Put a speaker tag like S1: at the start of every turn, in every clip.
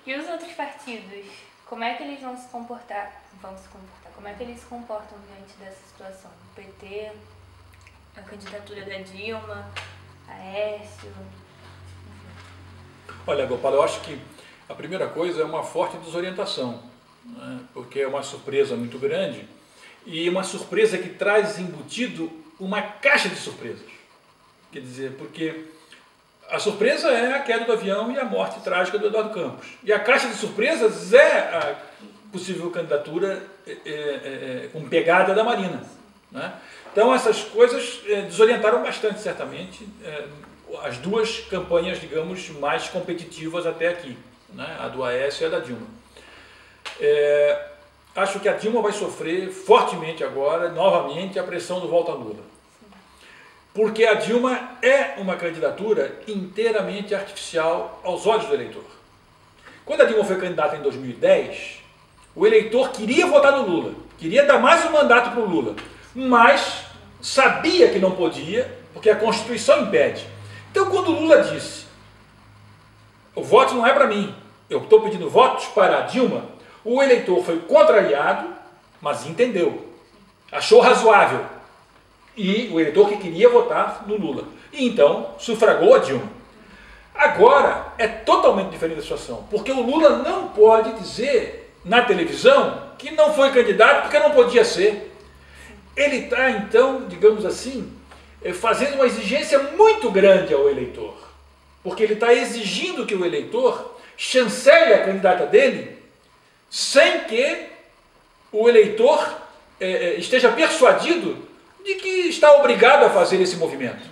S1: E os outros partidos, como é que eles vão se comportar? Como é que eles se comportam diante dessa situação? O PT, a candidatura da Dilma, Aécio...
S2: Olha, Gopal, eu acho que a primeira coisa é uma forte desorientação, né? Porque é uma surpresa muito grande e uma surpresa que traz embutido uma caixa de surpresas. Quer dizer, porque a surpresa é a queda do avião e a morte trágica do Eduardo Campos. E a caixa de surpresas é a possível candidatura com pegada da Marina, né? Então essas coisas desorientaram bastante, certamente, as duas campanhas, digamos, mais competitivas até aqui, né? A do Aécio e a da Dilma. Acho que a Dilma vai sofrer fortemente agora, novamente, a pressão do Volta Lula. Porque a Dilma é uma candidatura inteiramente artificial aos olhos do eleitor. Quando a Dilma foi candidata em 2010, o eleitor queria votar no Lula, queria dar mais um mandato para o Lula, mas sabia que não podia, porque a Constituição impede. Então, quando o Lula disse, o voto não é para mim, eu estou pedindo votos para a Dilma, o eleitor foi contrariado, mas entendeu, achou razoável. E o eleitor que queria votar no Lula. E então sufragou a Dilma. Agora é totalmente diferente a situação, porque o Lula não pode dizer na televisão que não foi candidato porque não podia ser. Ele está, então, digamos assim, fazendo uma exigência muito grande ao eleitor, porque ele está exigindo que o eleitor chancele a candidata dele sem que o eleitor esteja persuadido de que está obrigado a fazer esse movimento,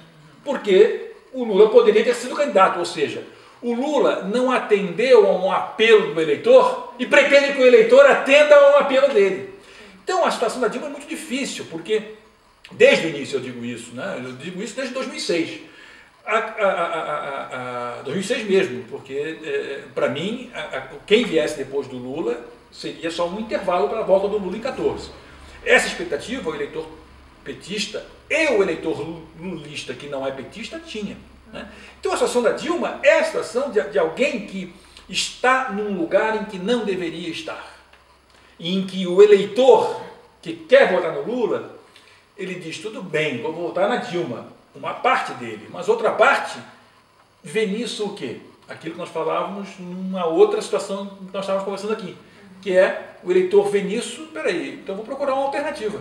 S2: porque o Lula poderia ter sido candidato, ou seja, o Lula não atendeu a um apelo do eleitor e pretende que o eleitor atenda a um apelo dele. Então a situação da Dilma é muito difícil, porque desde o início eu digo isso, né? Eu digo isso desde 2006, 2006 mesmo, porque para mim quem viesse depois do Lula seria só um intervalo para a volta do Lula em 14. Essa expectativa o eleitor petista e o eleitor lulista que não é petista tinha, né? Então a situação da Dilma é a situação de alguém que está num lugar em que não deveria estar, em que o eleitor que quer votar no Lula, ele diz, tudo bem, vou votar na Dilma, uma parte dele, mas outra parte vê nisso o quê? Aquilo que nós falávamos numa outra situação que nós estávamos conversando aqui, que é o eleitor vê nisso, peraí, então vou procurar uma alternativa.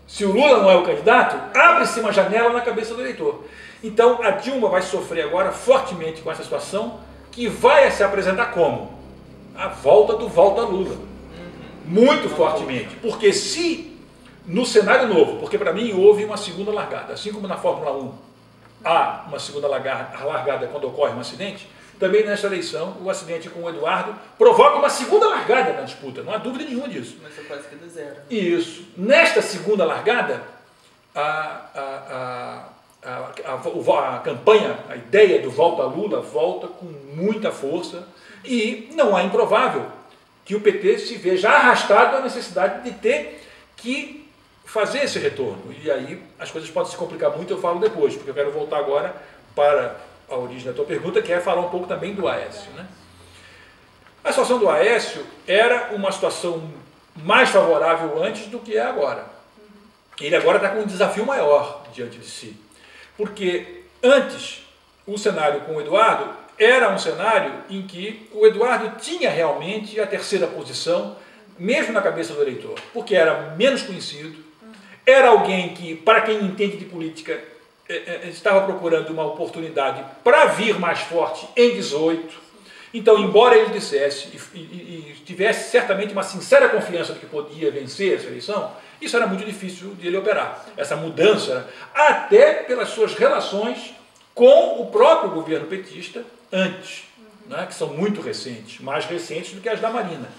S2: Se o Lula não é o candidato, abre-se uma janela na cabeça do eleitor. Então a Dilma vai sofrer agora fortemente com essa situação, que vai se apresentar como? A volta do Volta Lula. Muito fortemente. Porque se no cenário novo, porque para mim houve uma segunda largada, assim como na Fórmula 1 há uma segunda largada quando ocorre um acidente, também nesta eleição, o acidente com o Eduardo provoca uma segunda largada na disputa, não há dúvida nenhuma disso.
S3: Começou quase que do zero.
S2: Isso. Nesta segunda largada, a campanha, a ideia do Volta Lula volta com muita força e não é improvável que o PT se veja arrastado à necessidade de ter que fazer esse retorno. E aí as coisas podem se complicar muito, eu falo depois, porque eu quero voltar agora para a origem da tua pergunta, que é falar um pouco também do Aécio, né? A situação do Aécio era uma situação mais favorável antes do que é agora. Ele agora está com um desafio maior diante de si. Porque antes, o cenário com o Eduardo era um cenário em que o Eduardo tinha realmente a terceira posição, mesmo na cabeça do eleitor, porque era menos conhecido, era alguém que, para quem entende de política, estava procurando uma oportunidade para vir mais forte em 18. Então, embora ele dissesse e tivesse certamente uma sincera confiança de que podia vencer essa eleição, isso era muito difícil de ele operar. Essa mudança, até pelas suas relações com o próprio governo petista antes, né, que são muito recentes, mais recentes do que as da Marina.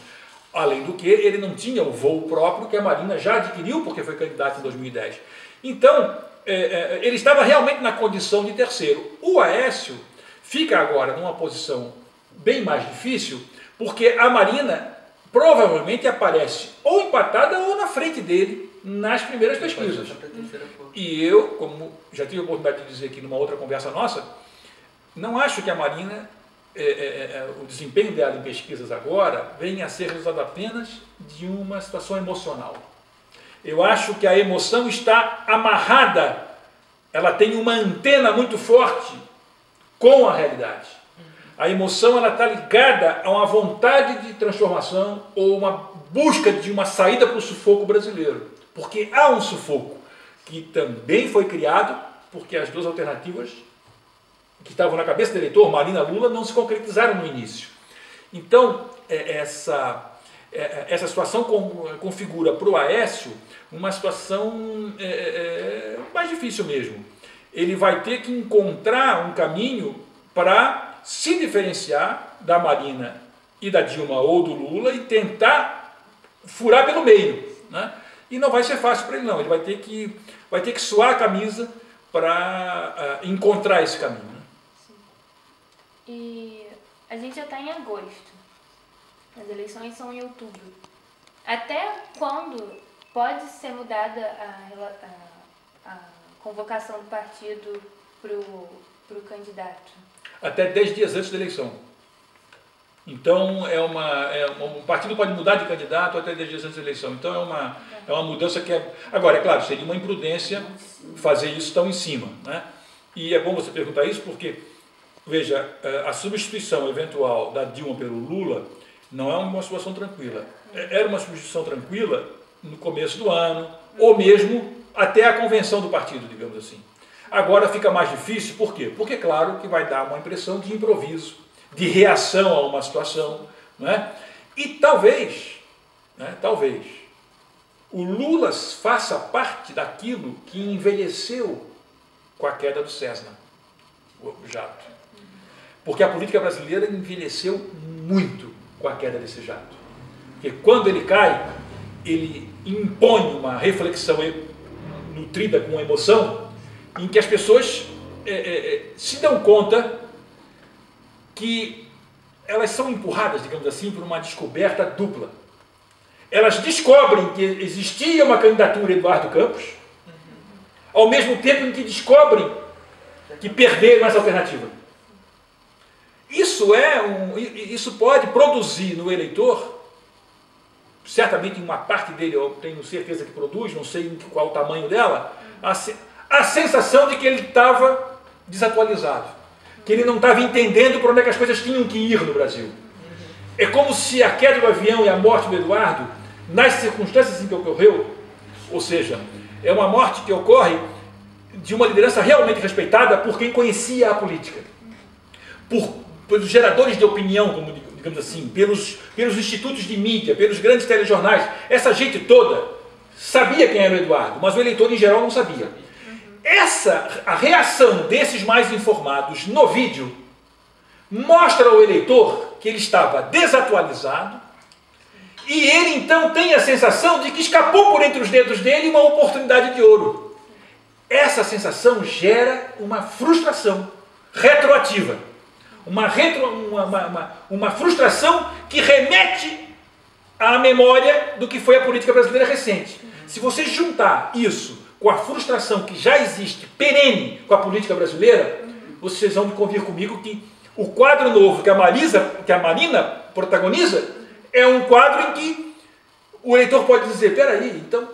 S2: Além do que, ele não tinha o voo próprio que a Marina já adquiriu porque foi candidato em 2010. Então, ele estava realmente na condição de terceiro. O Aécio fica agora numa posição bem mais difícil, porque a Marina provavelmente aparece ou empatada ou na frente dele nas primeiras pesquisas. E eu, como já tive a oportunidade de dizer aqui numa outra conversa nossa, não acho que a Marina o desempenho dela em pesquisas agora venha a ser resultado apenas de uma situação emocional. Eu acho que a emoção está amarrada, ela tem uma antena muito forte com a realidade. A emoção ela está ligada a uma vontade de transformação ou uma busca de uma saída para o sufoco brasileiro. Porque há um sufoco que também foi criado porque as duas alternativas que estavam na cabeça do eleitor, Marina e Lula, não se concretizaram no início. Então, essa situação configura para o Aécio uma situação mais difícil mesmo. Ele vai ter que encontrar um caminho para se diferenciar da Marina e da Dilma ou do Lula e tentar furar pelo meio, né? E não vai ser fácil para ele não, ele vai ter que suar a camisa para encontrar esse caminho. Né?
S1: Sim. E a gente já está em agosto, as eleições são em outubro. Até quando pode ser mudada a convocação do partido para o candidato?
S2: Até 10 dias antes da eleição. Então, um partido pode mudar de candidato até 10 dias antes da eleição. Então, é uma mudança que é... Agora, é claro, seria uma imprudência fazer isso tão em cima, né? E é bom você perguntar isso porque, veja, a substituição eventual da Dilma pelo Lula não é uma situação tranquila. Era uma substituição tranquila no começo do ano, ou mesmo até a convenção do partido, digamos assim. Agora fica mais difícil, por quê? Porque, claro, que vai dar uma impressão de improviso, de reação a uma situação, não é? E talvez, o Lula faça parte daquilo que envelheceu com a queda do Cessna, o jato. Porque a política brasileira envelheceu muito com a queda desse jato. Porque quando ele cai, ele impõe uma reflexão nutrida com emoção, em que as pessoas se dão conta que elas são empurradas, digamos assim, por uma descoberta dupla. Elas descobrem que existia uma candidatura Eduardo Campos, ao mesmo tempo em que descobrem que perderam essa alternativa. Isso pode produzir no eleitor, certamente em uma parte dele, eu tenho certeza que produz, não sei qual o tamanho dela, a sensação de que ele estava desatualizado, que ele não estava entendendo por onde é que as coisas tinham que ir no Brasil. É como se a queda do avião e a morte do Eduardo, nas circunstâncias em que ocorreu, ou seja, é uma morte que ocorre de uma liderança realmente respeitada por quem conhecia a política, pelos geradores de opinião, como digamos assim, pelos institutos de mídia, pelos grandes telejornais. Essa gente toda sabia quem era o Eduardo, mas o eleitor em geral não sabia. A reação desses mais informados no vídeo mostra ao eleitor que ele estava desatualizado e ele então tem a sensação de que escapou por entre os dedos dele uma oportunidade de ouro. Essa sensação gera uma frustração retroativa, uma frustração que remete à memória do que foi a política brasileira recente. Se você juntar isso com a frustração que já existe, perene, com a política brasileira, vocês vão convir comigo que o quadro novo que a Marina protagoniza é um quadro em que o eleitor pode dizer, peraí, então,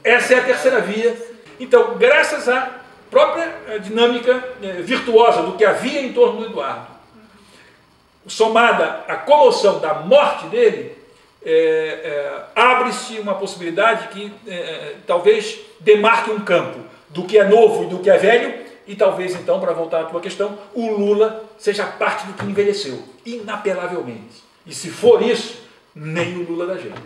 S2: essa é a terceira via. Então, graças à própria dinâmica virtuosa do que havia em torno do Eduardo, somada à comoção da morte dele, abre-se uma possibilidade que talvez demarque um campo do que é novo e do que é velho, e talvez então, para voltar à tua questão, o Lula seja parte do que envelheceu, inapelavelmente. E se for isso, nem o Lula dá jeito.